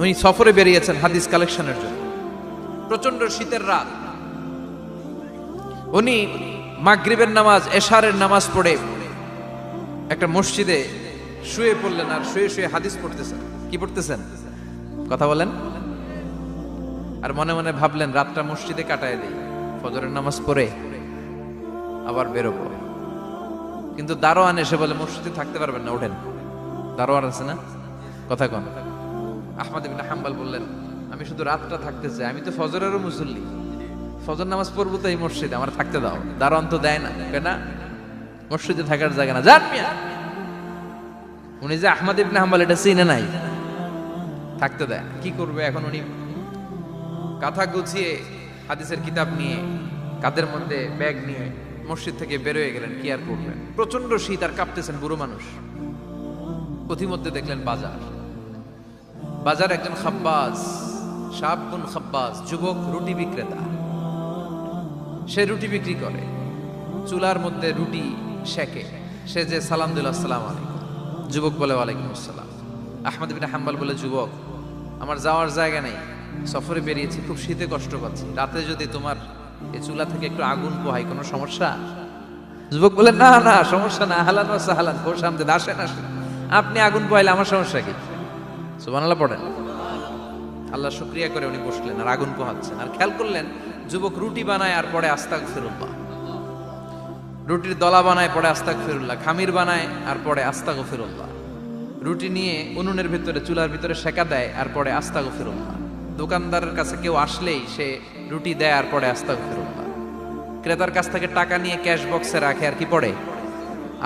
উনি সফরে বেরিয়েছেন হাদিস কালেকশনের জন্য। প্রচন্ড শীতের রাত, উনি মাগরিবের নামাজ, এশারের নামাজ পড়ে একটা মসজিদে শুয়ে পড়লেন, আর শুয়ে শুয়ে হাদিস পড়তেছেন। কি পড়তেছেন? কথা বলেন। আর মনে মনে ভাবলেন রাতটা মসজিদে কাটায় দেই, ফজরের নামাজ পড়ে আবার বেরোবো। কিন্তু দারোয়ান এসে বলে মসজিদে থাকতে পারবেন না, ওঠেন। দারোয়ান আছে না, কথা কন। আহমদ ইবনে হাম্বল বললেন আমি শুধু রাতটা থাকতে চাই, আমি তো ফজরেরও মুসল্লি, ফজর নামাজ পড়বো তো এই মসজিদে, আমার থাকতে দাও। দারোয়ান তো দেয় না, কেনা মসজিদে থাকার জায়গা না, যান মিয়া। উনি যে আহমদ ইবনে হাম্বল এটা চিনে নাই, থাকতে দেয়। কি করবে এখন? উনি কাঁথা গুছিয়ে হাদিসের কিতাব নিয়ে কাঁধের মধ্যে ব্যাগ নিয়ে মসজিদ থেকে বেরোয় গেলেন। কি আর করবেন, প্রচন্ড শীত, আর কাঁপতেছেন, বুড়ো মানুষ। পথিমধ্যে দেখলেন বাজার, বাজার একজন খাব্বাজ, শাবুন খাব্বাজ, যুবক রুটি বিক্রেতা। সে রুটি বিক্রি করে, চুলার মধ্যে রুটি সেকে। সে যে সালাম দিল আসসালামু আলাইকুম, যুবক বলে ওয়ালাইকুম আসসালাম। আহমদ ইবনে হাম্বল বলে যুবক আমার যাওয়ার জায়গা নেই, সফরে বেরিয়েছি, খুব শীতে কষ্ট পাচ্ছি, রাতে যদি তোমার এই চুলা থেকে একটু আগুন পোহাই কোনো সমস্যা? যুবক বলে না না সমস্যা না, আহলান ওয়া সাহলান, বসে আমদের আসেন আসেন, আপনি আগুন পোহাইলে আমার সমস্যা কি? সুবহানাল্লাহ পড়েন। আল্লাহ শুকরিয়া করে উনি বসলেন আর আগুন পোহাচ্ছেন। আর খেয়াল করলেন যুবক রুটি বানায় আর পরে আস্তাগফিরুল্লাহ, রুটির দলা বানায় পরে আস্তাগফিরুল্লাহ, খামির বানায় আর পরে আস্তাগফিরুল্লাহ, রুটি নিয়ে উনুনের ভিতরে চুলার ভিতরে সেকা দেয় আর পরে আস্তাগফিরুল্লাহ, দোকানদারের কাছে কেউ আসলেই সে রুটি দেয় আর পরে আস্তাগফিরুল্লাহ, ক্রেতার কাছ থেকে টাকা নিয়ে ক্যাশ বক্সে রাখে আর কি পড়ে,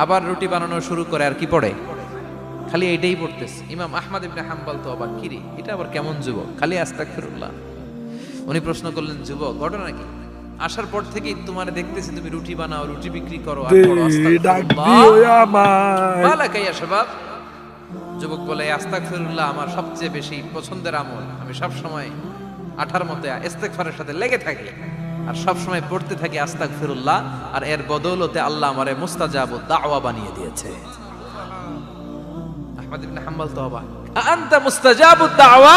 আবার রুটি বানানো শুরু করে আর কি পড়ে, খালি এইটাই পড়তেছে। ইমাম আহমদ ইবনে হাম্বল তো অবাক, কিরে এটা আবার কেমন যুবক, খালি আস্তাগফিরুল্লাহ। উনি প্রশ্ন করলেন যুবক ঘটনা কি? আসার পর থেকেই তোমার দেখতেছি তুমি রুটি বানাও, রুটি বিক্রি করো আর পড়ো আস্তাগফিরুল্লাহ। যুবক বলে আস্তাগফিরুল্লাহ আমার সবচেয়ে বেশি পছন্দের আমল, আমি সব সময় আঠার মতো ইস্তেগফারের সাথে লেগে থাকি আর সব সময় পড়তে থাকি আস্তাগফিরুল্লাহ, আর এর বদৌলতে আল্লাহ আমারে মুস্তাজাবুদ দাওয়া বানিয়ে দিয়েছে। আহমদ ইবনে হাম্বল তো অবাক, আনতা মুস্তাজাবুদ দাওয়া,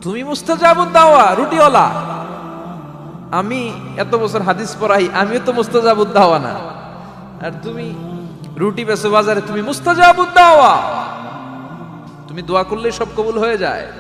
তুমি মুস্তাজাবুদ দাওয়া রুটিওয়ালা? আমি এত বছর হাদিস পড়াই, আমিও তো মুস্তাজাবুদ দাওয়া না, আর তুমি রুটি বেচো বাজারে, তুমি মুস্তাজাবুদ দাওয়া, তুমি দোয়া করলেই সব কবুল হয়ে যায়।